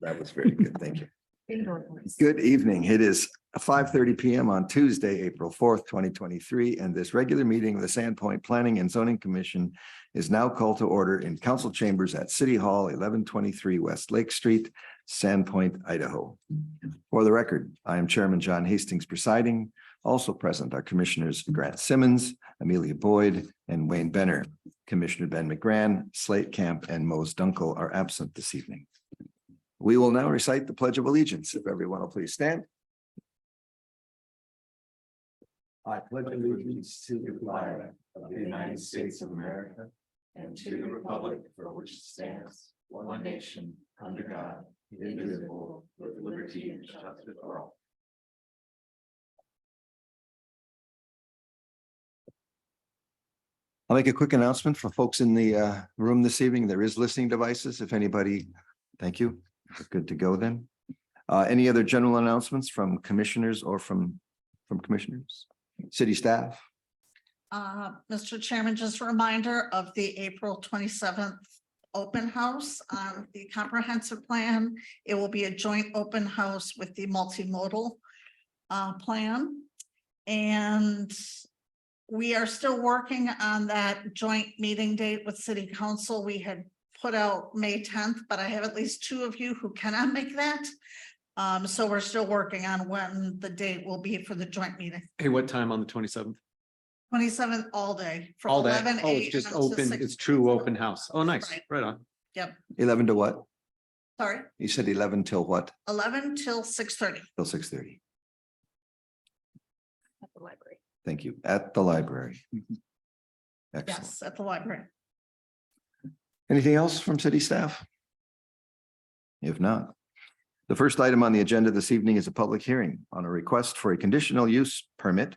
That was very good. Thank you. Good evening. It is 5:30 p.m. on Tuesday, April 4th, 2023, and this regular meeting of the Sandpoint Planning and Zoning Commission is now called to order in council chambers at City Hall, 1123 West Lake Street, Sandpoint, Idaho. For the record, I am Chairman John Hastings presiding. Also present are Commissioners Grant Simmons, Amelia Boyd, and Wayne Benner. Commissioner Ben McGran, Slate Camp, and Mose Dunkel are absent this evening. We will now recite the Pledge of Allegiance. If everyone will please stand. I pledge allegiance to the flag of the United States of America and to the republic for which it stands, one nation, under God, indivisible, with liberty and justice for all. I'll make a quick announcement for folks in the room this evening. There is listening devices. If anybody, thank you. Good to go then. Any other general announcements from commissioners or from commissioners? City staff? Mr. Chairman, just a reminder of the April 27th open house on the comprehensive plan. It will be a joint open house with the multimodal plan. And we are still working on that joint meeting date with City Council. We had put out May 10th, but I have at least two of you who cannot make that. So we're still working on when the date will be for the joint meeting. Hey, what time on the 27th? 27th all day. From All day. 11 Oh, it's just a.m. to open. 6 It's true open house. Oh, nice. Right. Right on. Yep. 11 to what? Sorry, You said 11 till what? 11 till 6:30 Till 6:30. at the library. Thank you. At the library. Excellent. Yes, at the library. Anything else from city staff? If not, the first item on the agenda this evening is a public hearing on a request for a conditional use permit.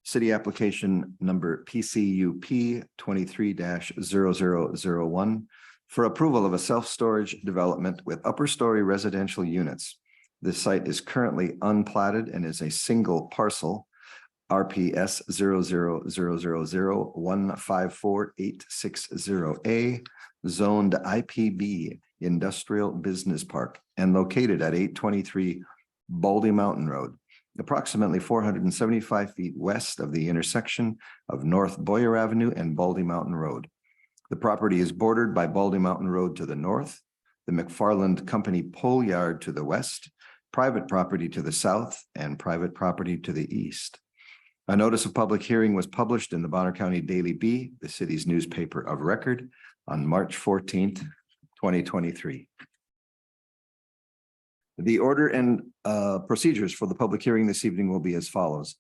City application number PCUP 23-0001 for approval of a self-storage development with upper story residential units. This site is currently unplatted and is a single parcel. RPS 000154860A, zoned IPB Industrial Business Park and located at 823 Baldy Mountain Road, approximately 475 feet west of the intersection of North Boyer Avenue and Baldy Mountain Road. The property is bordered by Baldy Mountain Road to the north, the McFarland Company Pole Yard to the west, private property to the south, and private property to the east. A notice of public hearing was published in the Bonner County Daily Bee, the city's newspaper of record, on March 14th, 2023. The order and procedures for the public hearing this evening will be as follows.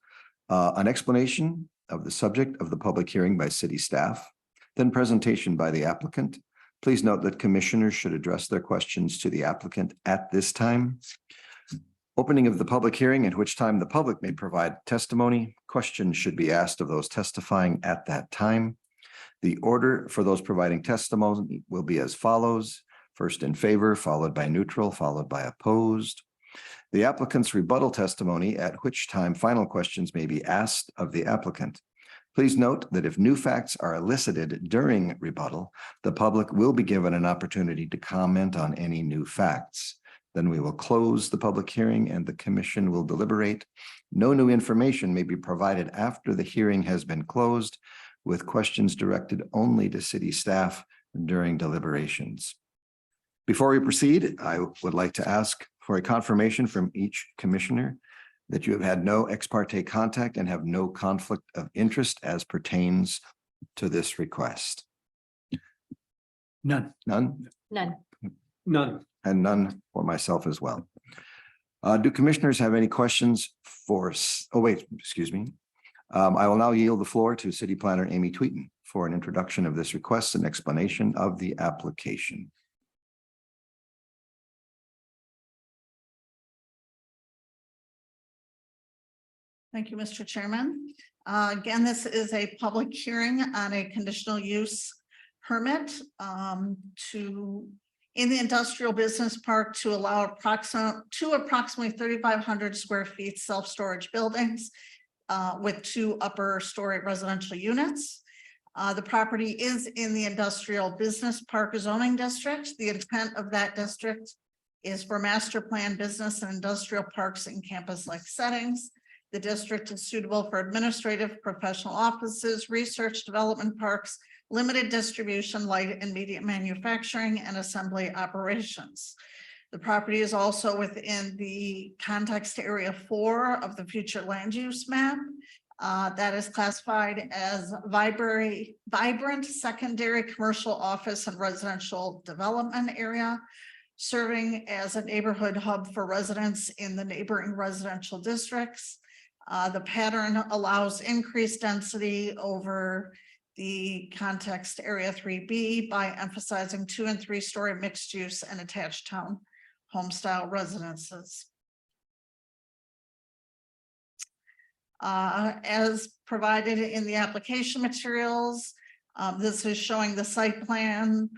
An explanation of the subject of the public hearing by city staff, then presentation by the applicant. Please note that commissioners should address their questions to the applicant at this time. Opening of the public hearing, at which time the public may provide testimony. Questions should be asked of those testifying at that time. The order for those providing testimony will be as follows. First in favor, followed by neutral, followed by opposed. The applicant's rebuttal testimony, at which time final questions may be asked of the applicant. Please note that if new facts are elicited during rebuttal, the public will be given an opportunity to comment on any new facts. Then we will close the public hearing and the commission will deliberate. No new information may be provided after the hearing has been closed, with questions directed only to city staff during deliberations. Before we proceed, I would like to ask for a confirmation from each commissioner that you have had no ex parte contact and have no conflict of interest as pertains to this request. None. None? None. None. And none for myself as well. Do commissioners have any questions for, oh wait, excuse me. I will now yield the floor to City Planner Amy Tweeten for an introduction of this request and explanation of the application. Thank you, Mr. Chairman. Again, this is a public hearing on a conditional use permit in the industrial business park to allow approximately 3,500 square feet self-storage buildings with 2 upper story residential units. The property is in the industrial business park zoning district. The intent of that district is for master plan business and industrial parks in campus-like settings. The district is suitable for administrative, professional offices, research, development parks, limited distribution, light and medium manufacturing, and assembly operations. The property is also within the context area 4 of the future land use map. That is classified as vibrant secondary commercial office and residential development area, serving as a neighborhood hub for residents in the neighboring residential districts. The pattern allows increased density over the context area 3B by emphasizing 2- and 3-story mixed use and attached town home style residences. As provided in the application materials, this is showing the site plan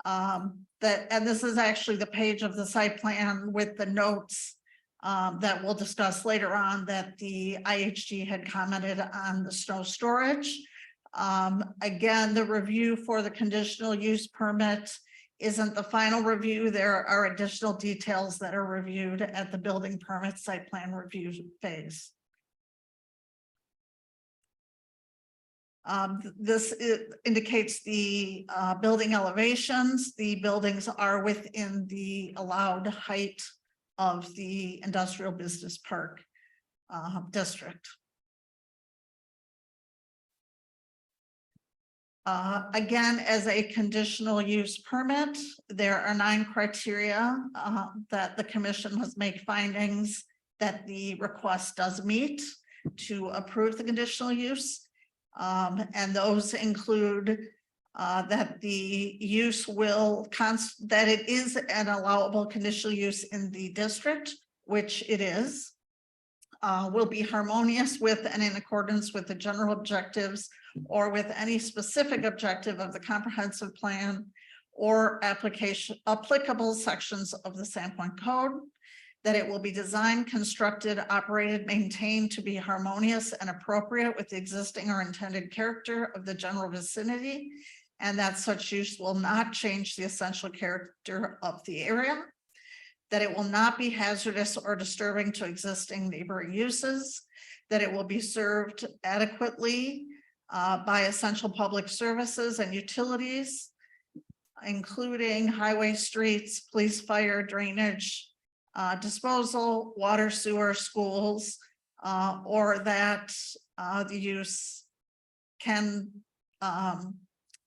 and this is actually the page of the site plan with the notes that we'll discuss later on that the IHG had commented on the snow storage. Again, the review for the conditional use permit isn't the final review. There are additional details that are reviewed at the building permit site plan review phase. This indicates the building elevations. The buildings are within the allowed height of the industrial business park district. Again, as a conditional use permit, there are 9 criteria that the commission must make findings that the request does meet to approve the conditional use. And those include that the use will that it is an allowable conditional use in the district, which it is, will be harmonious with and in accordance with the general objectives or with any specific objective of the comprehensive plan or applicable sections of the Sandpoint Code, that it will be designed, constructed, operated, maintained to be harmonious and appropriate with the existing or intended character of the general vicinity, and that such use will not change the essential character of the area, that it will not be hazardous or disturbing to existing neighboring uses, that it will be served adequately by essential public services and utilities, including highway, streets, police, fire, drainage, disposal, water, sewer, schools, or that the use can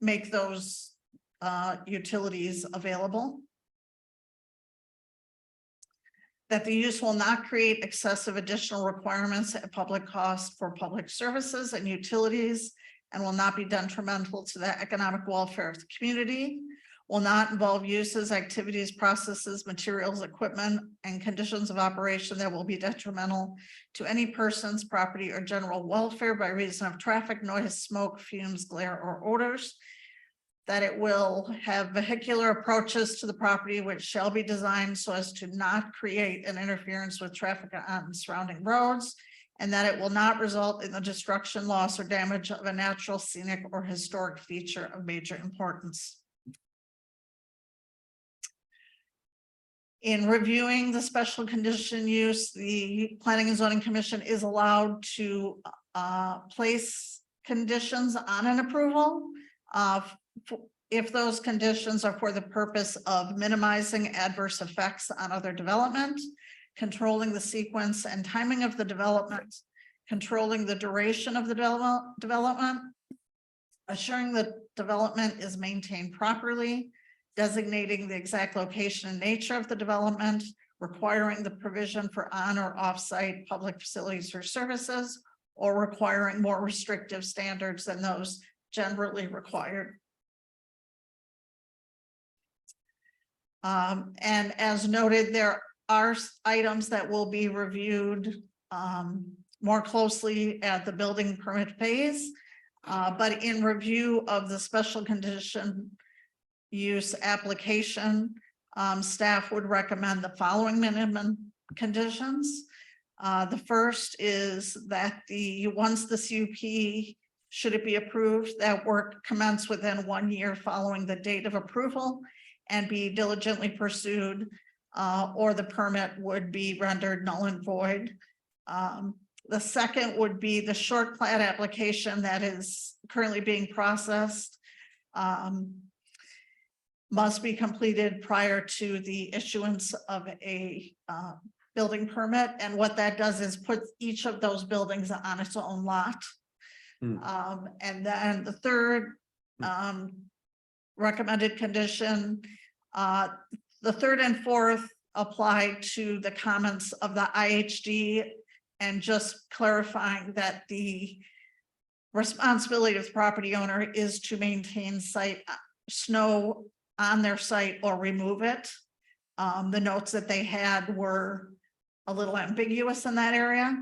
make those utilities available. That the use will not create excessive additional requirements at public cost for public services and utilities and will not be detrimental to the economic welfare of the community, will not involve uses, activities, processes, materials, equipment, and conditions of operation that will be detrimental to any person's property or general welfare by reason of traffic, noise, smoke, fumes, glare, or odors. That it will have vehicular approaches to the property which shall be designed so as to not create an interference with traffic on surrounding roads, and that it will not result in the destruction, loss, or damage of a natural, scenic, or historic feature of major importance. In reviewing the special condition use, the Planning and Zoning Commission is allowed to place conditions on an approval if those conditions are for the purpose of minimizing adverse effects on other development, controlling the sequence and timing of the development, controlling the duration of the development, assuring that development is maintained properly, designating the exact location and nature of the development, requiring the provision for on or off-site public facilities or services, or requiring more restrictive standards than those generally required. And as noted, there are items that will be reviewed more closely at the building permit phase, but in review of the special condition use application, staff would recommend the following minimum conditions. The first is that once the CUP, should it be approved, that work commence within 1 year following the date of approval and be diligently pursued or the permit would be rendered null and void. The second would be the short plat application that is currently being processed. Must be completed prior to the issuance of a building permit. And what that does is put each of those buildings on its own lot. And then the third recommended condition, the third and fourth apply to the comments of the IHD, and just clarifying that the responsibility of the property owner is to maintain site snow on their site or remove it. The notes that they had were a little ambiguous in that area.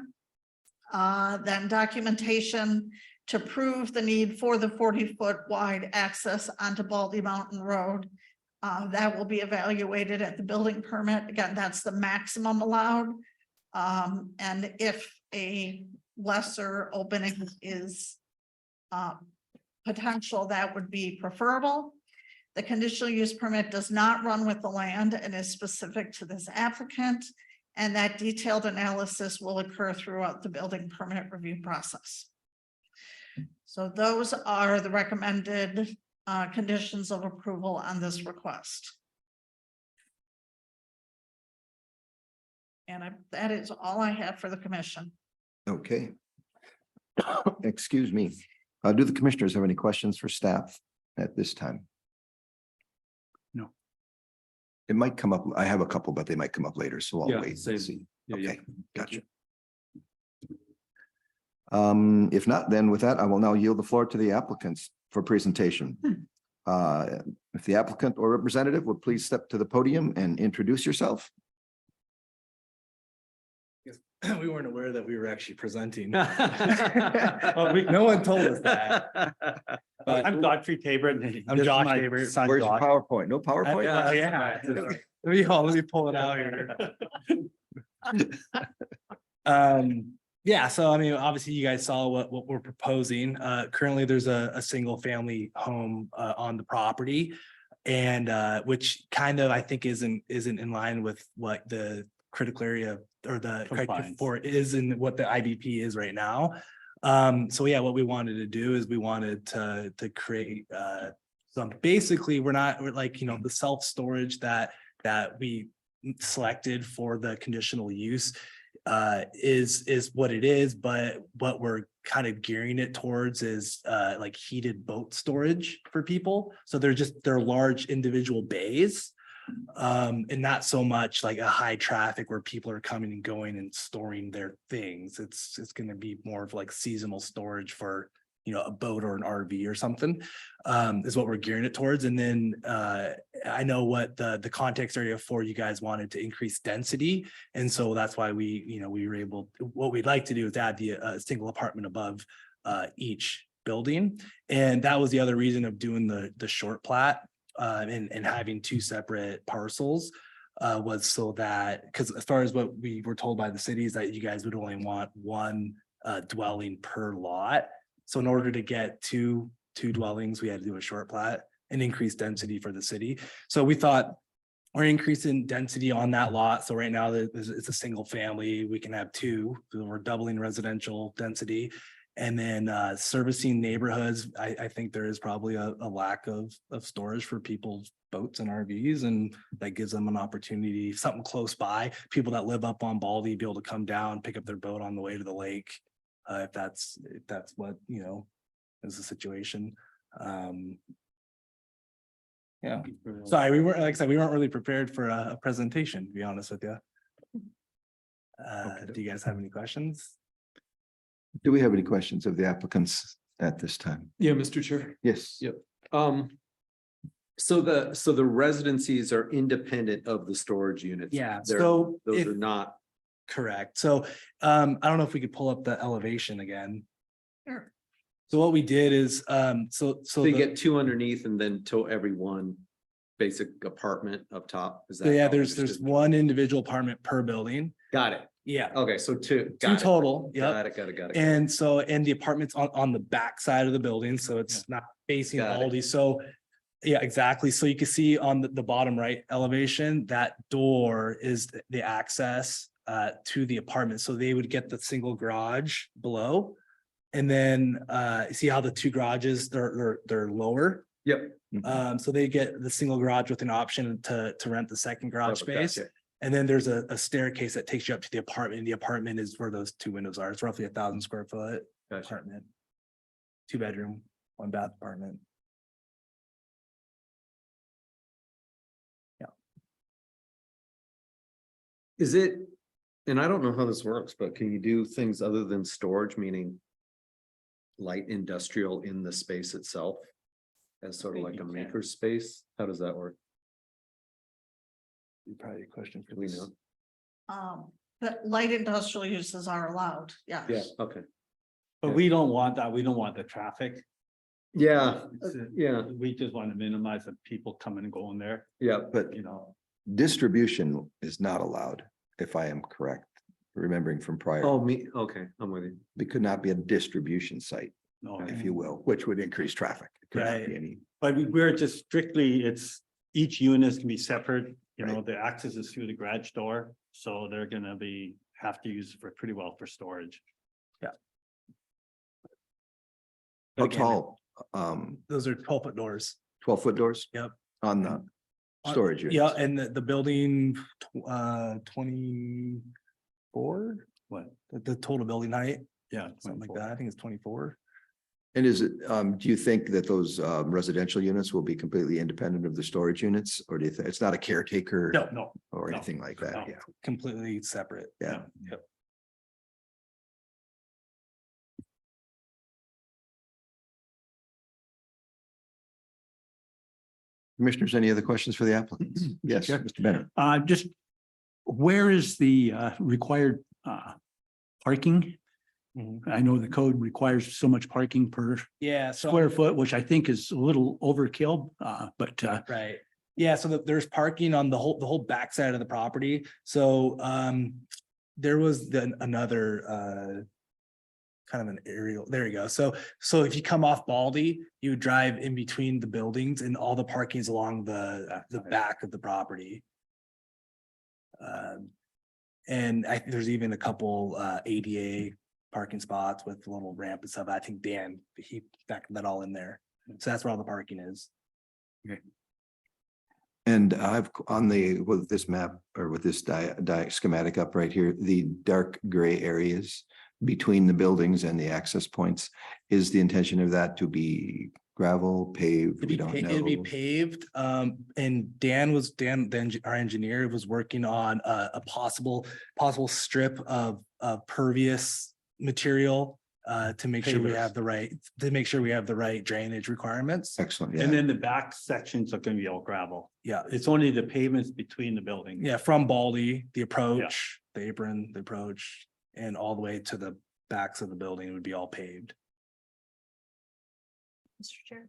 Then documentation to prove the need for the 40-foot wide access onto Baldy Mountain Road. That will be evaluated at the building permit. Again, that's the maximum allowed. And if a lesser opening is potential, that would be preferable. The conditional use permit does not run with the land and is specific to this applicant, and that detailed analysis will occur throughout the building permit review process. So those are the recommended conditions of approval on this request. And that is all I have for the commission. Okay. Excuse me. Do the commissioners have any questions for staff at this time? No. It might come up. I have a couple, but they might come up later, so I'll Yeah, wait same. and see. Yeah, yeah. Okay, gotcha. If not, then with that, I will now yield the floor to the applicants for presentation. If the applicant or representative would please step to the podium and introduce yourself. We weren't aware that we were actually presenting. Well, No one told us that. But I'm Godfrey Tabor. And I'm this is Josh my Tabor. son, Where's your Josh. PowerPoint? No PowerPoint? yeah. Let me pull it out here. Yeah, so I mean, obviously you guys saw what we're proposing. Currently, there's a single family home on the property. And which kind of, I think, isn't in line with what the critical area or the criteria Compliance. for it is and what the IBP is right now. So yeah, what we wanted to do is we wanted to create some, basically, we're like, the self-storage that we selected for the conditional use is what it is, but what we're kind of gearing it towards is like heated boat storage for people. So they're large individual bays. And not so much like a high traffic where people are coming and going and storing their things. It's going to be more of like seasonal storage for, a boat or an RV or something, is what we're gearing it towards. And then I know what the context area for you guys wanted to increase density. And so that's why we were able, what we'd like to do is add the single apartment above each building. And that was the other reason of doing the short plat. And having two separate parcels was so that, because as far as what we were told by the city is that you guys would only want one dwelling per lot. So in order to get two dwellings, we had to do a short plat and increase density for the city. So we thought we're increasing density on that lot. So right now it's a single family. We can have two. So we're doubling residential density. And then servicing neighborhoods, I think there is probably a lack of storage for people's boats and RVs, and that gives them an opportunity, something close by. People that live up on Baldy be able to come down, pick up their boat on the way to the lake, if that's what is the situation. Yeah, sorry, we weren't, like I said, we weren't really prepared for a presentation, to be honest with you. Do you guys have any questions? Do we have any questions of the applicants at this time? Yeah, Mr. Chair. Yes. Yep. So the residencies are independent of the storage units. Yeah, Those if- are not. Correct. So I don't know if we could pull up the elevation again. Sure. So what we did is, so They the- get two underneath and then to every one basic apartment up top. Is that? so yeah, how I there's understood? one individual apartment per building. Got it. Yeah, Okay, so two. two Got it. total. Yep. Got it. And so, and the apartment's on the back side of the building, so it's not facing Got it. Aldi. So Yeah, exactly. So you can see on the bottom right elevation, that door is the access to the apartment. So they would get the single garage below. And then see how the two garages, they're lower. Yep. So they get the single garage with an option to rent the second garage Oh, space. gotcha. And then there's a staircase that takes you up to the apartment. The apartment is where those two windows are. It's roughly 1,000 square foot Gotcha. apartment. 2 bedroom, 1 bath apartment. Is it, and I don't know how this works, but can you do things other than storage, meaning light industrial in the space itself? As sort of think like a you can. maker space? How does that work? Probably a question for Do we this. know? But light industrial uses are allowed, yes. Yeah, okay. But we don't want that. We don't want the traffic. Yeah, Yeah, we just want to minimize the people coming and going there, yeah, But you know. distribution is not allowed, if I am correct, remembering from prior. oh, me, okay, I'm with you. It could not be a distribution site, No, if you will, which would increase traffic. It could not be Right. any. but we're just strictly, it's, each unit can be separate, you know, Right. the access is through the garage door. So they're gonna have to use it for pretty well for storage. How Again, tall? Those are 12-foot doors. 12-foot doors? Yep. On the storage units? Yeah, and the building, 24, What? the total building height, Yeah. something like 24. that. I think it's 24. And is it, do you think that those residential units will be completely independent of the storage units? Or do you think it's not a caretaker? No, Or no, anything like no. that? Yeah, Completely separate. yeah. Yep. Commissioners, any other questions for the applicants? Yes, Sure. Mr. Bennett. Just where is the required parking? Mhm. I know the code requires so much parking per Yeah, so. square foot, which I think is a little overkill, but Right. Yeah, so there's parking on the whole backside of the property. So there was then another kind of an aerial, there you go. So if you come off Baldy, you would drive in between the buildings and all the parking's along the back of the property. And there's even a couple ADA parking spots with a little ramp and stuff. I think Dan, he factored that all in there. So that's where all the parking is. And I've on with this map or with this schematic up right here, the dark gray areas between the buildings and the access points. Is the intention of that to be gravel, paved? We don't It'd be know. paved, and our engineer was working on a possible strip of pervious material. To make sure we Pavers. have the right drainage requirements. Excellent, And yeah. then the back sections are gonna be all gravel. Yeah, It's only the pavements between the buildings. yeah, from Baldy, the approach, the apron, the approach, and all the way to the backs of the building would be all paved. Mr. Chair.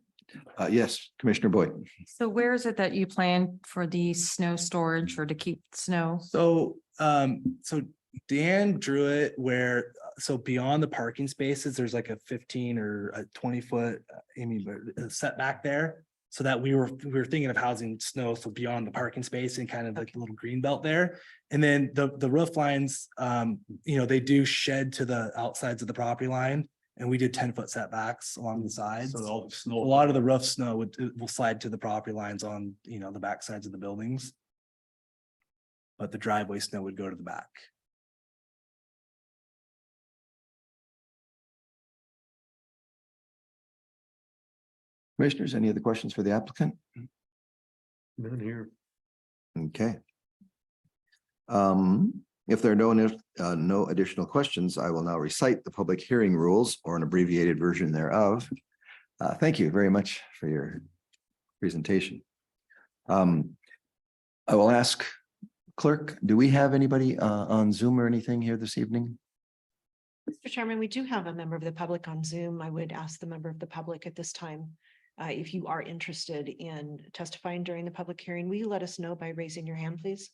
Yes, Commissioner Boyd. So where is it that you plan for the snow storage or to keep snow? So, so Dan drew it where, so beyond the parking spaces, there's like a 15 or a 20-foot, setback there. So that we were thinking of housing snow, so beyond the parking space and kind of like the little green belt there. And then the roof lines, they do shed to the outsides of the property line. And we did 10-foot setbacks along the sides. So all the A snow. lot of the rough snow will slide to the property lines on, the back sides of the buildings. But the driveway snow would go to the back. Commissioners, any other questions for the applicant? None here. Okay. If there are no additional questions, I will now recite the public hearing rules or an abbreviated version thereof. Thank you very much for your presentation. I will ask clerk, do we have anybody on Zoom or anything here this evening? Mr. Chairman, we do have a member of the public on Zoom. I would ask the member of the public at this time, if you are interested in testifying during the public hearing, will you let us know by raising your hand, please?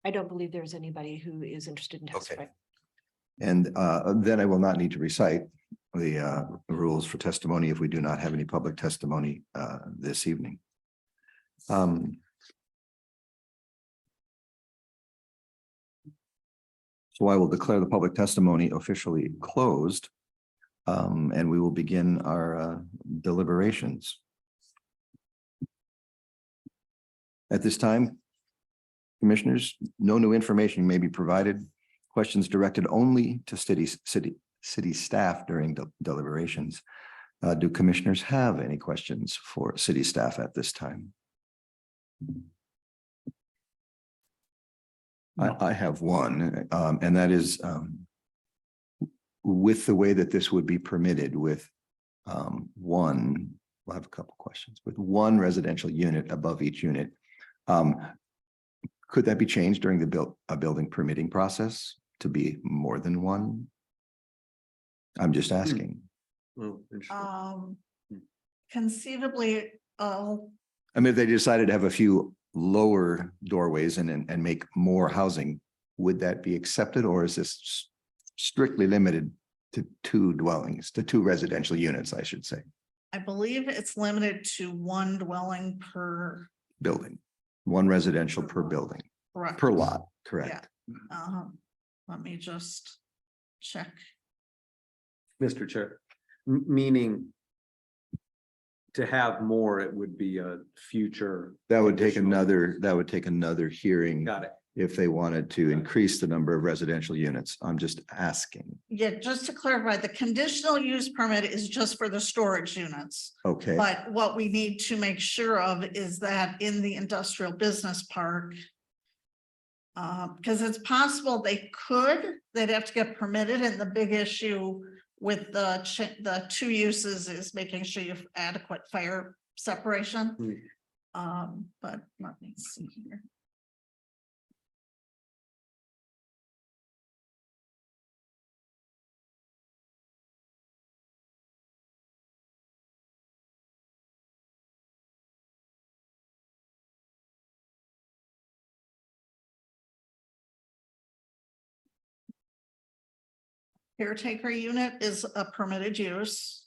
I don't believe there's anybody who is interested in testifying. And then I will not need to recite the rules for testimony if we do not have any public testimony this evening. So I will declare the public testimony officially closed. And we will begin our deliberations. At this time, commissioners, no new information may be provided. Questions directed only to city staff during deliberations. Do commissioners have any questions for city staff at this time? I have one, and that is with the way that this would be permitted with one, we'll have a couple questions, with one residential unit above each unit. Could that be changed during the building permitting process to be more than one? I'm just asking. Oh, interesting. Conceivably, I mean, if they decided to have a few lower doorways and make more housing, would that be accepted, or is this strictly limited to two dwellings, to two residential units, I should say, I believe it's limited to one dwelling per. building, one residential per building, Correct. per lot, correct? Let me just check. Mr. Chair, meaning to have more, it would be a future. That would take additional- another hearing Got it. if they wanted to increase the number of residential units. I'm just asking. Yeah, just to clarify, the conditional use permit is just for the storage units. Okay, But what we need to make sure of is that in the industrial business park. Because it's possible they'd have to get permitted, and the big issue with the two uses is making sure you have adequate fire separation. But let me see here. Caretaker unit is a permitted use.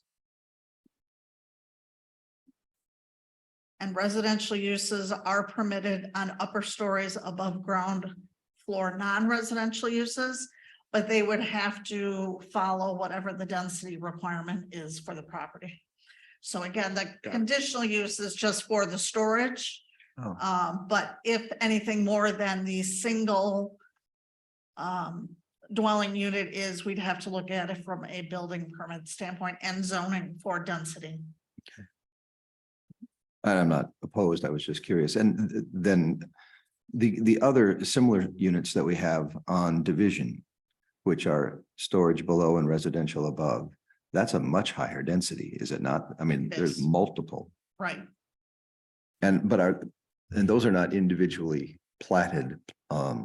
And residential uses are permitted on upper stories above ground floor non-residential uses. But they would have to follow whatever the density requirement is for the property. So again, the conditional use is just for the storage. Oh. But if anything more than the single dwelling unit is, we'd have to look at it from a building permit standpoint and zoning for density. and I'm not opposed, I was just curious. And then the other similar units that we have on division, which are storage below and residential above, that's a much higher density, is it not? I mean, there's Yes. multiple. Right. And those are not individually platted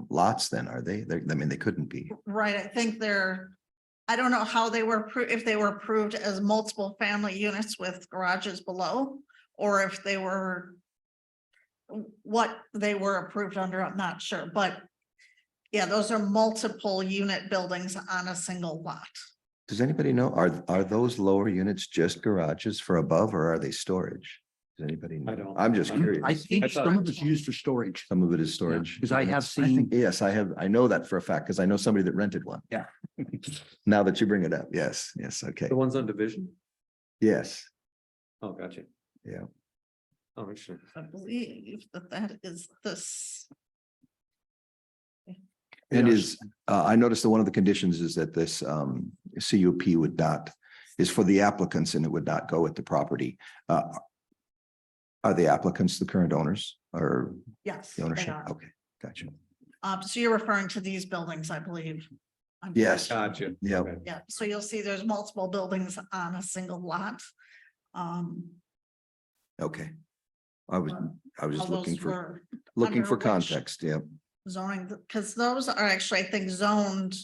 lots then, are they? I mean, they couldn't be. Right, I think I don't know how they were, if they were approved as multiple family units with garages below, or if they were. What they were approved under, I'm not sure, but. Yeah, those are multiple unit buildings on a single lot. Does anybody know, are those lower units just garages for above, or are they storage? Does anybody know? I don't. I'm just I curious. I think I thought- some of it's used for storage. Some of it is storage. because I have I think- seen- Yes, I know that for a fact, because I know somebody that rented one. Yeah. Now that you bring it up, yes, okay, The ones on division? yes, Oh, gotcha. yeah. Oh, interesting. I believe that is this. It Yeah. is, I noticed that one of the conditions is that this CUP would not, is for the applicants and it would not go with the property. Are the applicants the current owners or Yes, the they ownership? are. Okay, gotcha. So you're referring to these buildings, I believe. Yes. Gotcha. Yeah. Okay. Yeah, so you'll see there's multiple buildings on a single lot. Okay. I was How just those looking for were under which context, yeah. zoning, because those are actually, I think, zoned.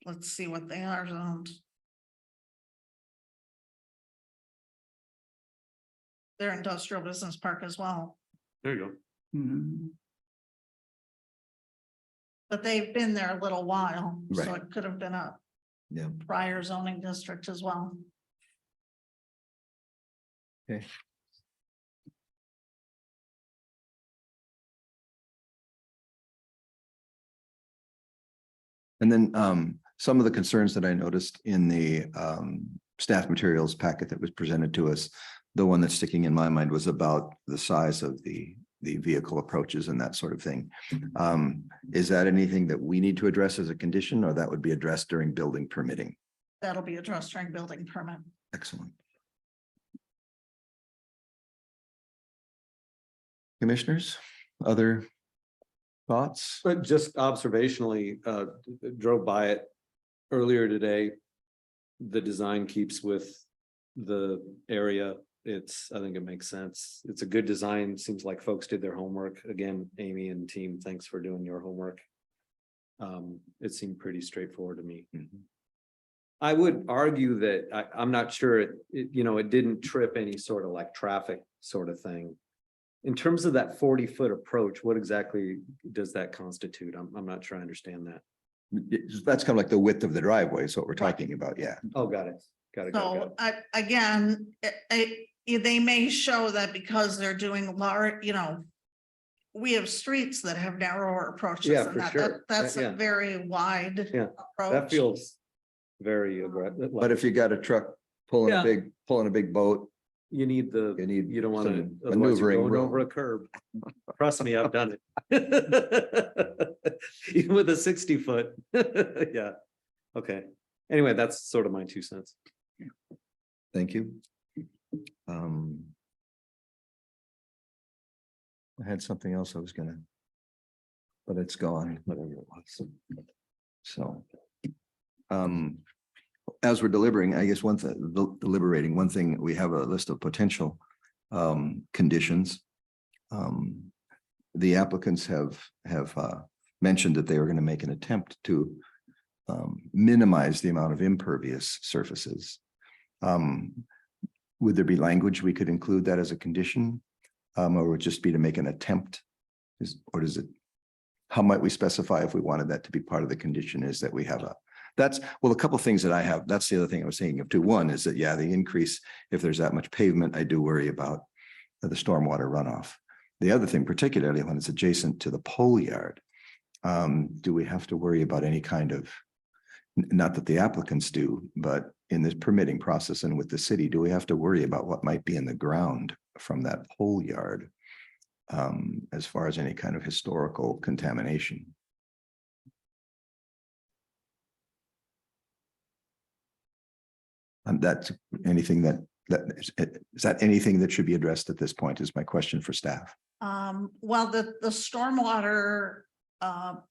Let's see what they are zoned. They're industrial business park as well, There you go. Mhm. but they've been there a little while, so Right. it could have been a Yeah. prior zoning district as well. Okay. And then some of the concerns that I noticed in the staff materials packet that was presented to us, the one that's sticking in my mind was about the size of the vehicle approaches and that sort of thing. Is that anything that we need to address as a condition, or that would be addressed during building permitting? That'll be addressed during building permit. Excellent. Commissioners, other thoughts? But just observationally, drove by it earlier today. The design keeps with the area. I think it makes sense. It's a good design. Seems like folks did their homework. Again, Amy and team, thanks for doing your homework. It seemed pretty straightforward to me. I would argue that I'm not sure it didn't trip any sort of like traffic sort of thing. In terms of that 40-foot approach, what exactly does that constitute? I'm not sure I understand that. That's kind of like the width of the driveway, is what we're talking about, yeah. Oh, got it. Got it. So again, they may show that because they're doing large, we have streets that have narrower approaches. Yeah, than for that. sure. That's Yeah. a very wide Yeah, approach. That feels very aggressive. But if you got a truck pulling Yeah. a big boat, You need you don't want to, some otherwise you're maneuvering going room. over a curb. Trust me, I've done it. Even with a 60-foot. Yeah. Okay. Anyway, that's sort of my 2 cents. Thank you. I had something else I was gonna, but it's gone, whatever it was. So, as we're deliberating, I guess deliberating, one thing, we have a list of potential conditions. The applicants have mentioned that they were going to make an attempt to minimize the amount of impervious surfaces. Would there be language we could include that as a condition? Or would it just be to make an attempt? Or does it, how might we specify if we wanted that to be part of the condition is that we have a couple of things that I have, that's the other thing I was thinking of too. One is that, yeah, the increase, if there's that much pavement, I do worry about the stormwater runoff. The other thing, particularly when it's adjacent to the pole yard, do we have to worry about any kind of, not that the applicants do, but in this permitting process and with the city, do we have to worry about what might be in the ground from that pole yard as far as any kind of historical contamination? And that's anything is that anything that should be addressed at this point is my question for staff. Well, the stormwater,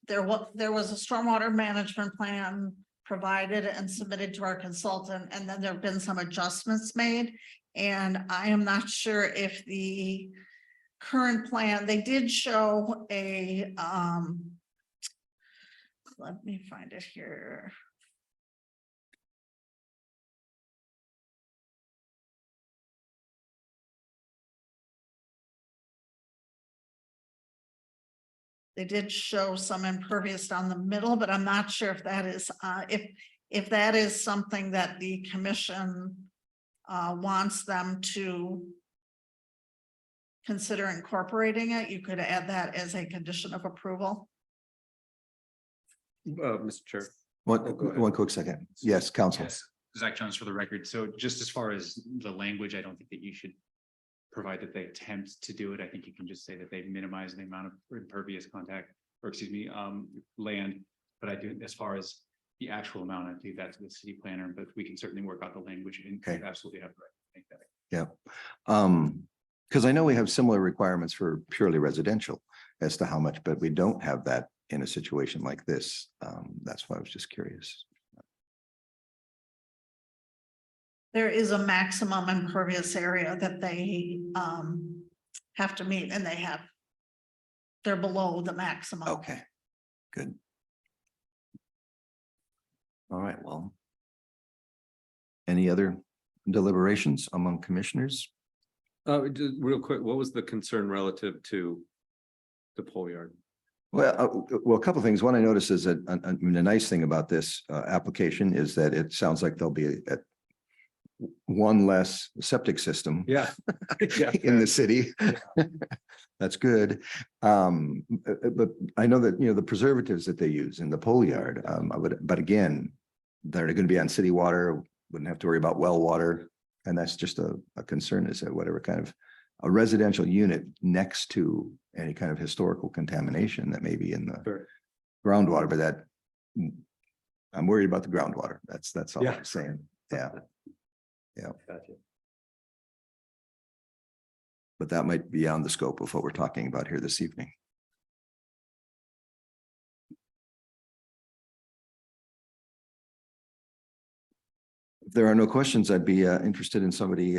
there was a stormwater management plan provided and submitted to our consultant, and then there have been some adjustments made. And I am not sure if the current plan, they did show a, let me find it here. They did show some impervious down the middle, but I'm not sure if that is, if that is something that the commission wants them to consider incorporating it. You could add that as a condition of approval. Mr. Chair. One, go ahead. one quick second. Yes, counsel. Yes, Zach Jones for the record. So just as far as the language, I don't think that you should provide that they attempt to do it. I think you can just say that they minimize the amount of impervious contact, or excuse me, land. But I do, as far as the actual amount, I leave that to the city planner, but we can certainly work out the language and Okay. you absolutely have the right to make that. Yeah. Because I know we have similar requirements for purely residential as to how much, but we don't have that in a situation like this. That's why I was just curious. There is a maximum impervious area that they have to meet, and they're below the maximum. Okay, good. All right, well. Any other deliberations among commissioners? Just real quick, what was the concern relative to the pole yard? Well, a couple of things. One I noticed is that I mean, the nice thing about this application is that it sounds like there'll be one less septic system Yeah. Yeah. in the city. That's good. But I know that, the preservatives that they use in the pole yard, but again, they're going to be on city water, wouldn't have to worry about well water. And that's just a concern, is that whatever kind of a residential unit next to any kind of historical contamination that may be in the Sure. groundwater, but that I'm worried about the groundwater. That's all Yeah. I'm saying. Yeah. Gotcha. But that might be beyond the scope of what we're talking about here this evening. If there are no questions, I'd be interested in somebody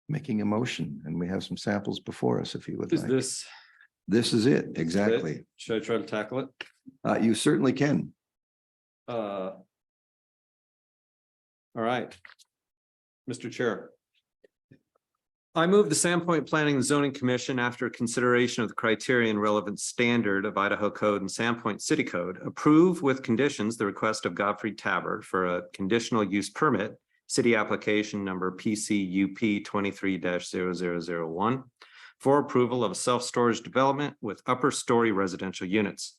making a motion, and we have some samples before us if you would Is like. this This is it, exactly. Should I try to tackle it? You certainly can. All right. Mr. Chair. I move the Sandpoint Planning and Zoning Commission, after consideration of the criteria and relevant standard of Idaho Code and Sandpoint City Code, approve with conditions the request of Godfrey Tabard for a conditional use permit, city application number PCUP 23-0001, for approval of a self-storage development with upper story residential units.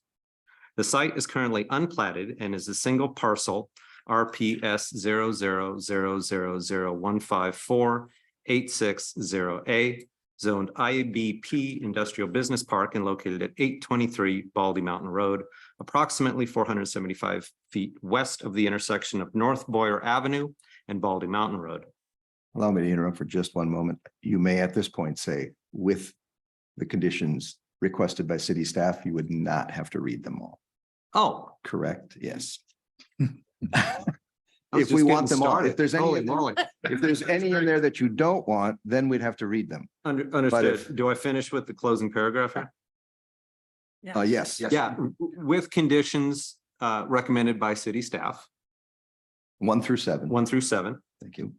The site is currently unplatted and is a single parcel, RPS 0000154-860A, zoned IBP Industrial Business Park and located at 823 Baldy Mountain Road, approximately 475 feet west of the intersection of North Boyer Avenue and Baldy Mountain Road. Allow me to interrupt for just one moment. You may at this point say, with the conditions requested by city staff, you would not have to read them all. Oh. Correct? Yes. I was If we just want getting them all, started. if there's any, Holy in there- moly. if there's any in there that you don't want, then we'd have to read them. Understood. Do I finish with the closing paragraph here? Yes. Yeah, with conditions recommended by city staff, 1 through 7. 1 through 7. Thank you.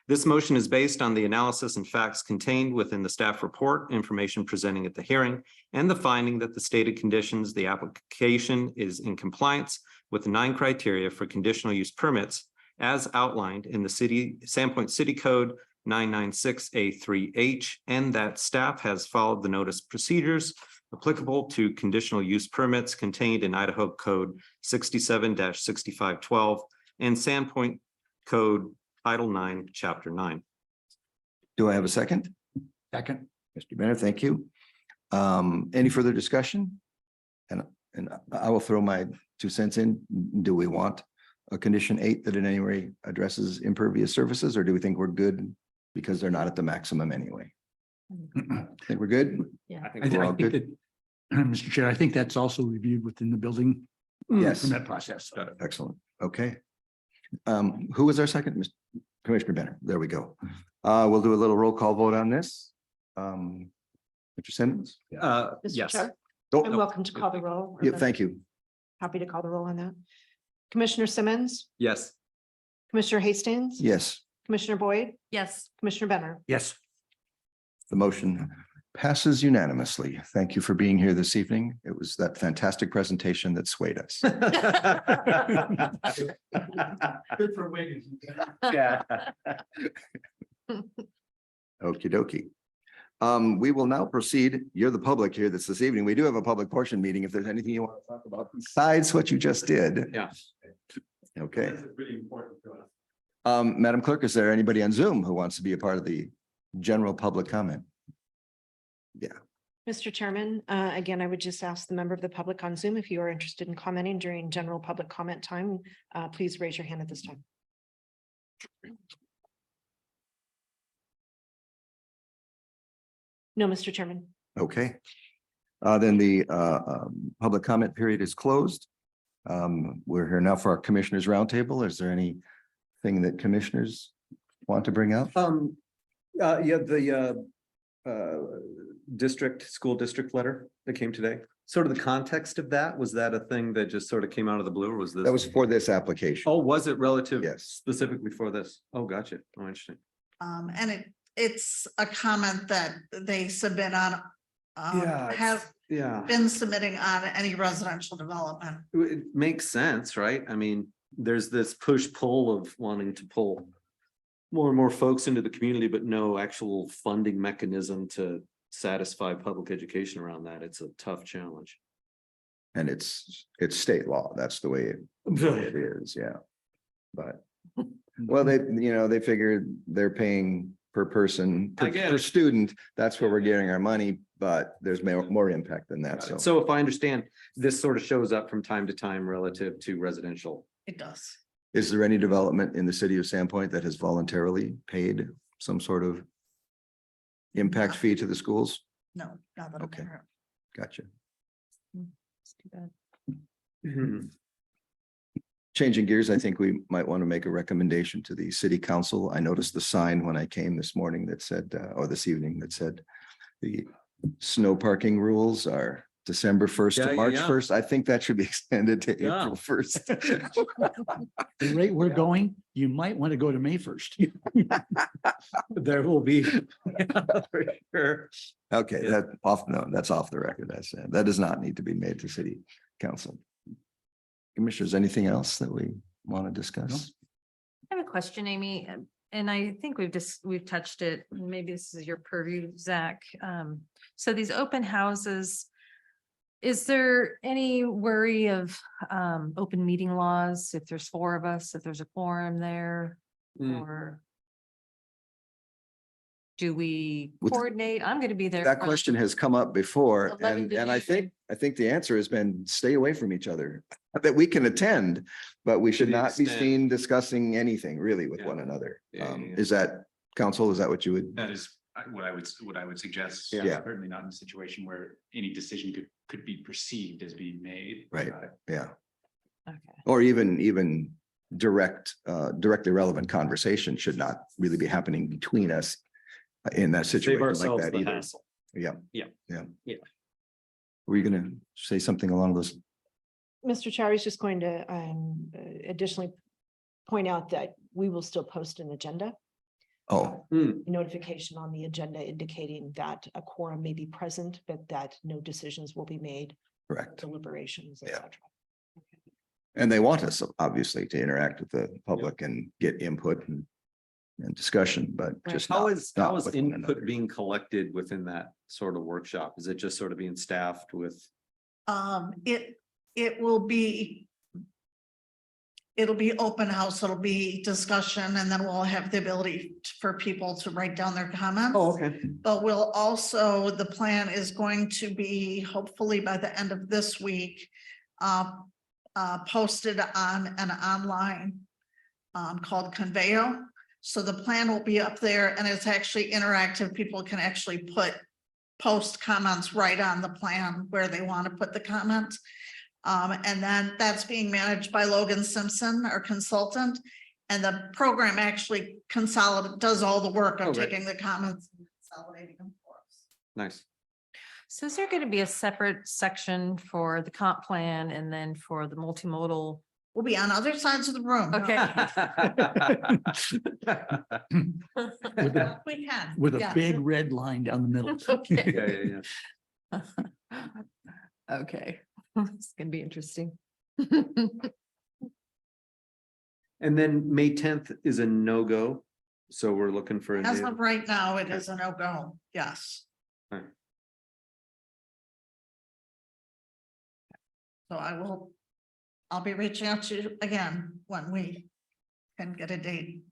This motion is based on the analysis and facts contained within the staff report, information presenting at the hearing, and the finding that the stated conditions, the application is in compliance with the 9 criteria for conditional use permits as outlined in the Sandpoint City Code 996A3H, and that staff has followed the notice procedures applicable to conditional use permits contained in Idaho Code 67-6512 and Sandpoint Code Title 9, Chapter 9. Do I have a second? Second. Mr. Benner, thank you. Any further discussion? And I will throw my 2 cents in. Do we want a condition 8 that in any way addresses impervious surfaces, or do we think we're good because they're not at the maximum anyway? Think we're good? Yeah. think I we're all think good. that, Mr. Chair, I think that's also reviewed within the building Yes. permit process. Excellent. Okay. Who was our second? Commissioner Benner. There we go. We'll do a little roll call vote on this. Mr. Simmons? Mr. Yes. Chair, Oh, I'm welcome to call the roll. yeah, thank you. Happy to call the roll on that. Commissioner Simmons, Yes. Commissioner Hastings. Yes, Commissioner Boyd, Yes. Commissioner Benner. Yes. the motion passes unanimously. Thank you for being here this evening. It was that fantastic presentation that swayed us. Good for waiting. Yeah. Okie dokie. We will now proceed. You're the public here this evening. We do have a public portion meeting. If there's anything you want to talk about besides what you just did. Yeah. Okay. Really important to us. Madam Clerk, is there anybody on Zoom who wants to be a part of the general public comment? Mr. Chairman, again, I would just ask the member of the public on Zoom, if you are interested in commenting during general public comment time, please raise your hand at this time. No, Mr. Chairman. Okay. Then the public comment period is closed. We're here now for our commissioners roundtable. Is there anything that commissioners want to bring up? Yeah, the school district letter that came today. Sort of the context of that, was that a thing that just sort of came out of the blue, or was this? That was for this application. Oh, was it relative? Yes. Specifically for this? Oh, gotcha. Oh, interesting. And it's a comment that they submit on. Have Yeah. been submitting on any residential development. It makes sense, right? I mean, there's this push-pull of wanting to pull more and more folks into the community, but no actual funding mechanism to satisfy public education around that. It's a tough challenge. And it's state law. That's the way it is, yeah. But, well, they figured they're paying per person, I get per it. student. That's where we're getting our money, but there's more impact than that, so. So if I understand, this sort of shows up from time to time relative to residential. It does. Is there any development in the city of Sandpoint that has voluntarily paid some sort of impact fee to the schools? No, not that I'm Okay. aware of. Gotcha. It's too bad. Mhm. Changing gears, I think we might want to make a recommendation to the city council. I noticed the sign when I came this morning that said, or this evening that said, the snow parking rules are December 1st Yeah, to yeah, March yeah. 1st. I think that should be extended to Yeah. April 1st. The rate we're going, you might want to go to May 1st. There will be. For sure. Okay, Yeah. that's off the record. That does not need to be made to city council. Commissioners, anything else that we want to discuss? I have a question, Amy, and I think we've touched it. Maybe this is your purview, Zach. So these open houses, is there any worry of open meeting laws if there's 4 of us, if there's a quorum there? Mm. Or do we With- coordinate? I'm going to be there. That from- question has come up before, 11 to and I evening. think the answer has been stay away from each other. That we can attend, but we should the not be extent- seen discussing anything really with Yeah. one another. Yeah, yeah, yeah. Is that council? Is that what you would? That is what I would suggest. Yeah. Certainly not in a situation where any decision could be perceived as being made. Right. Yeah, Okay. or even directly relevant conversation should not really be happening between us in that Save situation like ourselves that the either. hassle. Yeah. Yeah. Yeah. Yeah. Were you gonna say something along those? Mr. Chair, I was just going to additionally point out that we will still post an agenda, Oh, notification on the agenda indicating that a quorum may be present, but that no decisions will be made, correct. deliberations, et Yeah. cetera. And they want us obviously to interact with the public and get input and discussion, but Right. just How not. is not with one input another. being collected within that sort of workshop? Is it just sort of being staffed with? It'll be open house, it'll be discussion, and then we'll have the ability for people to write down their comments. Okay. But we'll also, the plan is going to be hopefully by the end of this week, posted on an online called Conveyo. So the plan will be up there and it's actually interactive. People can actually post comments right on the plan where they want to put the comments. And then that's being managed by Logan Simpson, our consultant. And the program actually does all the work of Okay. taking the comments and consolidating them for us. Nice. So is there going to be a separate section for the comp plan and then for the multimodal? We'll be on other sides of the room. Okay. We can. With a yeah. big red line down the middle. Okay. Yeah, yeah. Okay, it's gonna be interesting. And then May 10th is a no-go. So we're looking for. a As new- of right now, it is a no-go, yes. Alright. So I'll be reaching out to you again when we can get a date.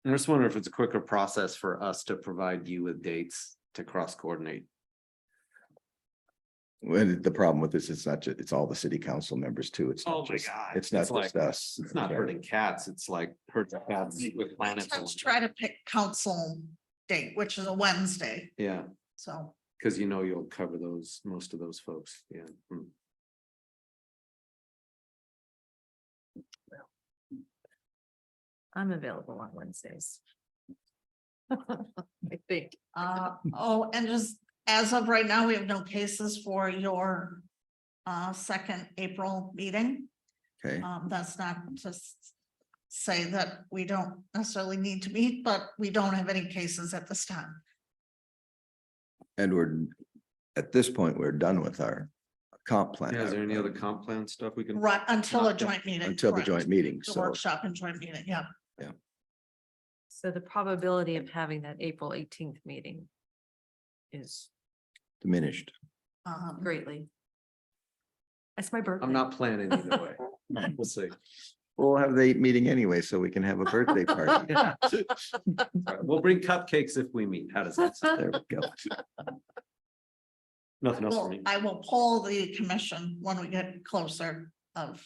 I just wonder if it's a quicker process for us to provide you with dates to cross-coordinate. Well, the problem with this, it's not just, it's all the city council members too. It's Oh not my just, God. it's not It's just like- us. It's not hurting cats, it's like hurting cats with planets. Let's try to pick council date, which is a Wednesday, Yeah, so. because you know you'll cover most of those folks, yeah. Hmm. I'm available on Wednesdays. I think. And just as of right now, we have no cases for your second April meeting. Okay, That's not to say that we don't necessarily need to meet, but we don't have any cases at this time. and we're at this point, we're done with our comp plan. Yeah, is there any other comp plan stuff we can? Right, until a joint meeting. Until the correct. joint meeting, The so, workshop and joint meeting, yeah. So the probability of having that April 18th meeting is diminished. greatly. That's my birthday. I'm not planning either way. We'll see. We'll have the meeting anyway, so we can have a birthday party. All right, we'll bring cupcakes if we meet. How does that sound? There we go. Nothing else for Well, me. I will poll the commission when we get closer of.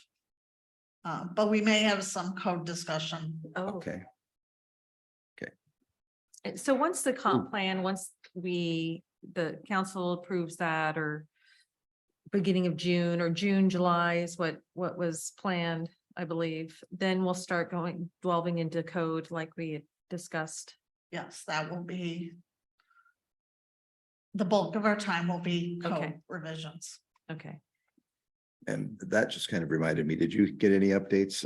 But we may have some code discussion. Oh, Okay, so once the comp plan, once the council approves that, or beginning of June or June, July is what was planned, I believe, then we'll start delving into code like we had discussed. Yes, that will be. The bulk of our time will be code Okay. revisions. Okay. and that just kind of reminded me, did you get any updates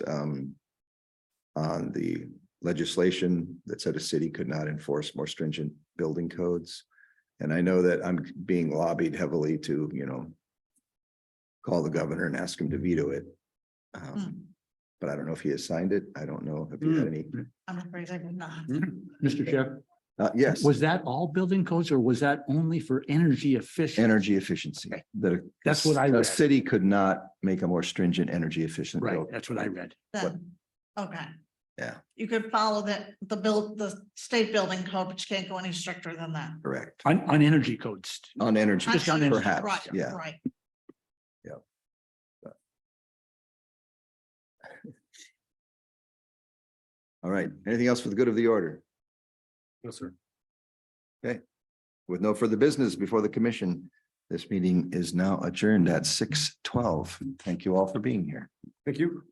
on the legislation that said a city could not enforce more stringent building codes? And I know that I'm being lobbied heavily to, call the governor and ask him to veto it. But I don't know if he has signed it. I don't know. Have you had any? I'm afraid I did not. Mr. Chair, Yes, was that all building codes or was that only for energy efficient? energy efficiency. That's what I A read. city could not make a more stringent energy efficient. Right, building. that's what I read. Then, okay. Yeah. You could follow the state building code, but you can't go any stricter than that. Correct. On energy codes. On energy, Just on energy, perhaps, Right, yeah. right. All right. Anything else for the good of the order? No, sir. With no further business before the commission, this meeting is now adjourned at 6:12. Thank you all for being here. Thank you.